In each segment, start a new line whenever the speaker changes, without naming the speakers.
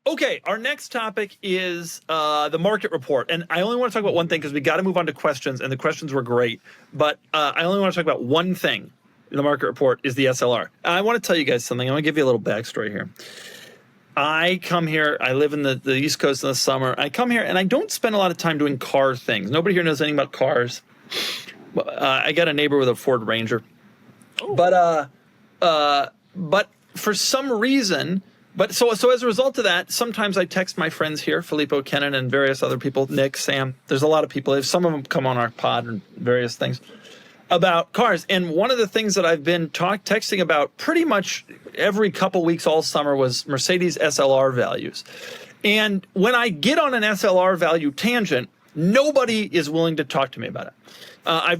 Okay, our next topic is the market report. And I only want to talk about one thing because we got to move on to questions, and the questions were great. But I only want to talk about one thing in the market report is the SLR. I want to tell you guys something. I want to give you a little backstory here. I come here, I live in the East Coast in the summer. I come here and I don't spend a lot of time doing car things. Nobody here knows anything about cars. I got a neighbor with a Ford Ranger. Oh. But for some reason... So as a result of that, sometimes I text my friends here, Filippo, Kenan, and various other people, Nick, Sam. There's a lot of people. Some of them come on our pod and various things about cars. And one of the things that I've been texting about pretty much every couple weeks all summer was Mercedes SLR values. And when I get on an SLR value tangent, nobody is willing to talk to me about it.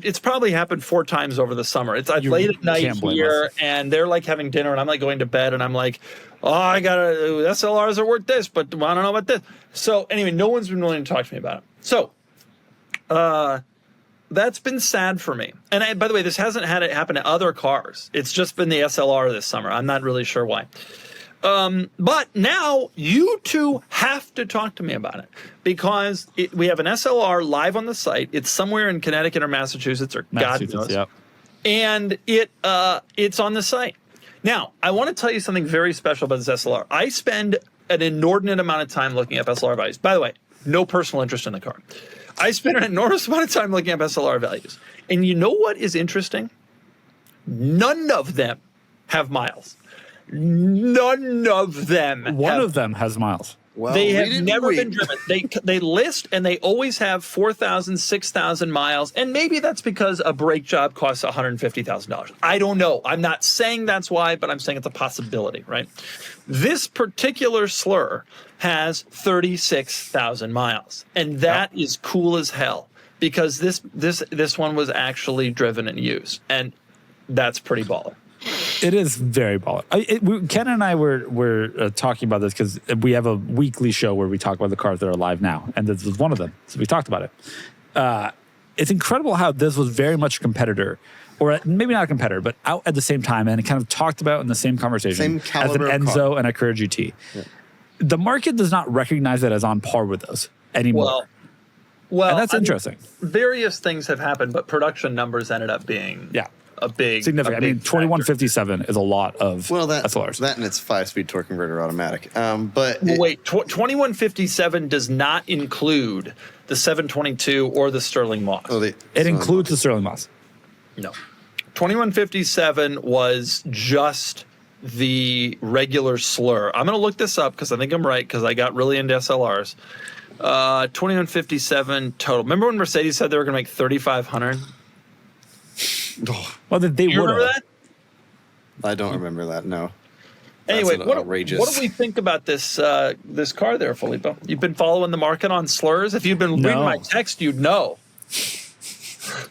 It's probably happened 4 times over the summer. It's late at night here, and they're like having dinner, and I'm like going to bed, and I'm like, oh, SLRs are worth this, but I don't know about this. So anyway, no one's been willing to talk to me about it. So that's been sad for me. And by the way, this hasn't had it happen to other cars. It's just been the SLR this summer. I'm not really sure why. But now you two have to talk to me about it because we have an SLR live on the site. It's somewhere in Connecticut or Massachusetts or God knows. Yep. And it's on the site. Now, I want to tell you something very special about this SLR. I spend an inordinate amount of time looking up SLR values. By the way, no personal interest in the car. I spend an enormous amount of time looking up SLR values. And you know what is interesting? None of them have miles. None of them.
One of them has miles.
Well, they have never been driven. They list and they always have 4,000, 6,000 miles. And maybe that's because a brake job costs $150,000. I don't know. I'm not saying that's why, but I'm saying it's a possibility, right? This particular slur has 36,000 miles. And that is cool as hell because this one was actually driven and used. And that's pretty baller.
It is very baller. Ken and I were talking about this because we have a weekly show where we talk about the cars that are live now, and this was one of them. So we talked about it. It's incredible how this was very much a competitor, or maybe not a competitor, but out at the same time, and it kind of talked about in the same conversation as an Enzo and a Courier GT. Yeah. The market does not recognize it as on par with those anymore.
Well,
and that's interesting.
Various things have happened, but production numbers ended up being a big
significant. 2157 is a lot of SLRs.
That and it's 5-speed torque converter automatic. But
wait, 2157 does not include the 722 or the Sterling Moss.
It includes the Sterling Moss.
No, 2157 was just the regular slur. I'm going to look this up because I think I'm right because I got really into SLRs. 2157 total. Remember when Mercedes said they were going to make 3,500?
Well, they would
remember that?
I don't remember that. No.
Anyway, what do we think about this this car there, Filippo? You've been following the market on slurs. If you've been reading my text, you'd know.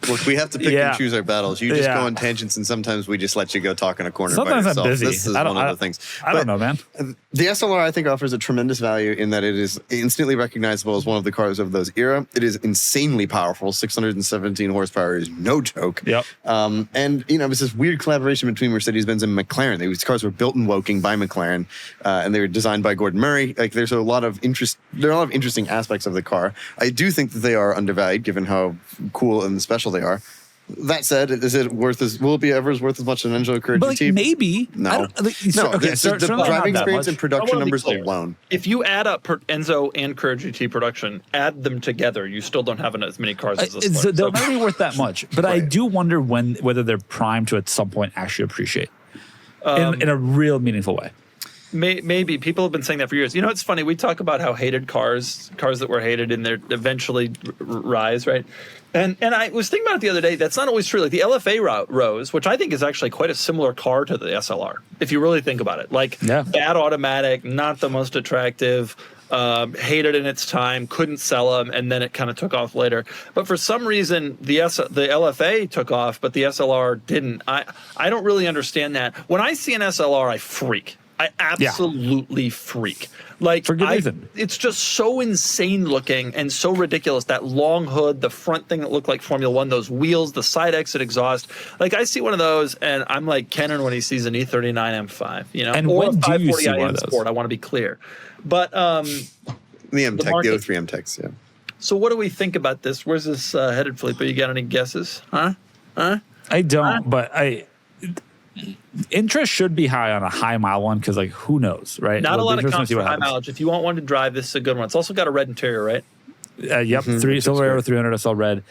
Look, we have to pick and choose our battles. You just go on tangents, and sometimes we just let you go talk in a corner
sometimes
by yourself.
I'm busy.
This is one of the things.
I don't know, man.
The SLR, I think, offers a tremendous value in that it is instantly recognizable as one of the cars of those era. It is insanely powerful. 617 horsepower is no joke.
Yep.
And, it's this weird collaboration between Mercedes-Benz and McLaren. These cars were built in Woking by McLaren, and they were designed by Gordon Murray. Like, there's a lot of interesting aspects of the car. I do think that they are undervalued, given how cool and special they are. That said, will it be ever worth as much as an Enzo Courier GT?
Maybe.
No. The driving experience and production numbers alone.
If you add up Enzo and Courier GT production, add them together, you still don't have as many cars as this.
They'll not be worth that much. But right. I do wonder whether they're primed to at some point actually appreciate in a real meaningful way.
Maybe. People have been saying that for years. It's funny. We talk about how hated cars that were hated and they eventually rise, right? And I was thinking about it the other day. That's not always true. Like the LFA Rose, which I think is actually quite a similar car to the SLR, if you really think about it. Like bad automatic, not the most attractive, hated in its time, couldn't sell them, and then it kind of took off later. But for some reason, the LFA took off, but the SLR didn't. I don't really understand that. When I see an SLR, I freak. I absolutely freak. Like,
For good reason.
It's just so insane looking and so ridiculous. That long hood, the front thing that looked like Formula One, those wheels, the side exit exhaust. Like, I see one of those, and I'm like Kenan when he sees an E39 M5, you know,
And
or
when
a
do you
540
see one
IM
of those?
Sport. I want to be clear, but
The M-Tech, the
market-
03 M-Techs, yeah.
so what do we think about this? Where's this headed, Felipe? You got any guesses? Huh?
I don't, but interest should be high on a high mile one because, like, who knows, right?
Not a
We'll
lot
be
of
interested to
comps
see
for
what
high
happens.
mileage. If you want one to drive, this is a good one. It's also got a red interior, right?
Yep, Silver Arrow 300 SL Red.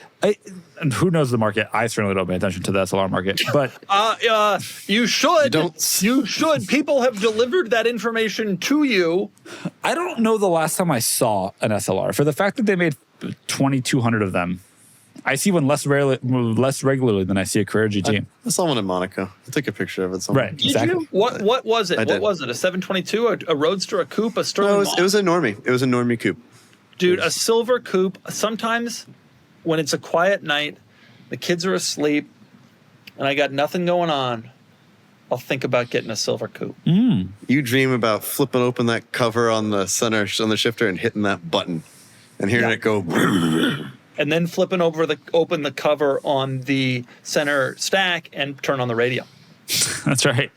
And who knows the market? I certainly don't pay attention to the SLR market, but
You should.
don't.
You should. People have delivered that information to you.
I don't know the last time I saw an SLR. For the fact that they made 2,200 of them, I see one less regularly than I see a Carrera GT.
I saw one in Monaco. I took a picture of it somewhere.
Right.
Did
Exactly.
you? What was it?
I
What
did.
was it? A 722, a Roadster, a Coupe, a Sterling?
No, it
Moss?
was a normie. It was a normie coupe.
Dude, a silver coupe. Sometimes when it's a quiet night, the kids are asleep, and I got nothing going on, I'll think about getting a silver coupe.
You dream about flipping open that cover on the center, on the shifter, and hitting that button, and hearing
Yeah.
it go.
And then flipping open the cover on the center stack and turn on the radio.
That's right.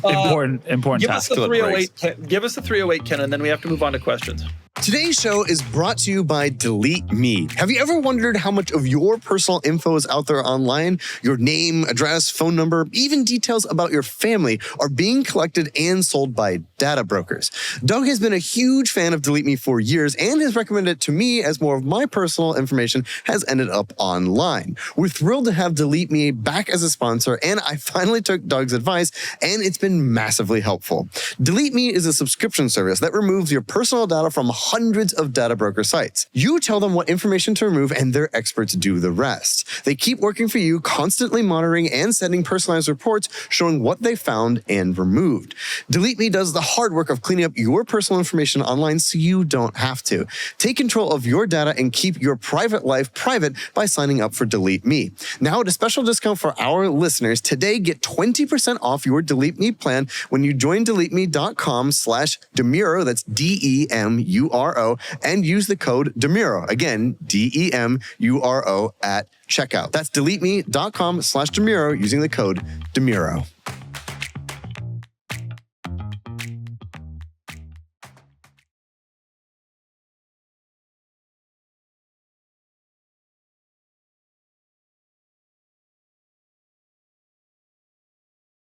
Important
Give us
task.
the 308. Give us the 308, Ken, and then we have to move on to questions.
Today's show is brought to you by Delete Me. Have you ever wondered how much of your personal info is out there online? Your name, address, phone number, even details about your family are being collected and sold by data brokers. Doug has been a huge fan of Delete Me for years and has recommended it to me as more of my personal information has ended up online. We're thrilled to have Delete Me back as a sponsor, and I finally took Doug's advice, and it's been massively helpful. Delete Me is a subscription service that removes your personal data from hundreds of data broker sites. You tell them what information to remove, and their experts do the rest. They keep working for you, constantly monitoring and sending personalized reports showing what they found and removed. Delete Me does the hard work of cleaning up your personal information online so you don't have to. Take control of your data and keep your private life private by signing up for Delete Me. Now, at a special discount for our listeners, today get 20% off your Delete Me plan when you join deleteme.com/DeMuro, that's DEMURO, and use the code DeMuro. Again, DEMURO at checkout. That's deleteme.com/DeMuro using the code DeMuro.